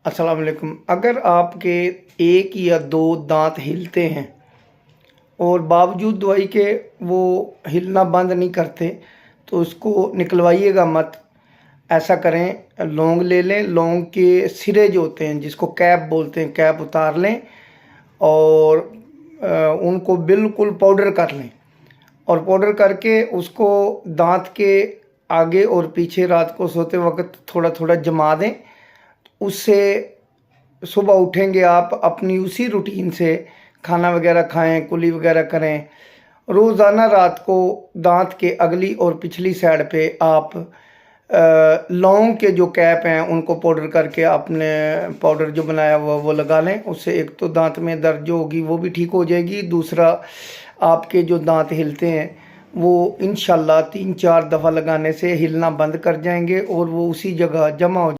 अस्सलाम वालेकुम। अगर आपके एक या दो दांत हिलते हैं और बावजूद दवाई के वो हिलना बंद नहीं करते तो उसको निकलवाइएगा मत। ऐसा करें, लौंग ले लें, लौंग के सिरे जो होते हैं जिसको कैप बोलते हैं, कैप उतार लें और उनको बिल्कुल पाउडर कर लें और पाउडर करके उसको दांत के आगे और पीछे रात को सोते वक्त थोड़ा थोड़ा जमा दें। उससे सुबह उठेंगे आप अपनी उसी रूटीन से खाना वगैरह खाएं, कुली वगैरह करें। रोज़ाना रात को दांत के अगली और पिछली साइड पे आप लौंग के जो कैप हैं उनको पाउडर करके आपने पाउडर जो बनाया हुआ वो लगा लें। उससे एक तो दांत में दर्द जो होगी वो भी ठीक हो जाएगी, दूसरा आपके जो दांत हिलते हैं वो इंशाल्लाह 3-4 दफ़ा लगाने से हिलना बंद कर जाएंगे और वो उसी जगह जमा हो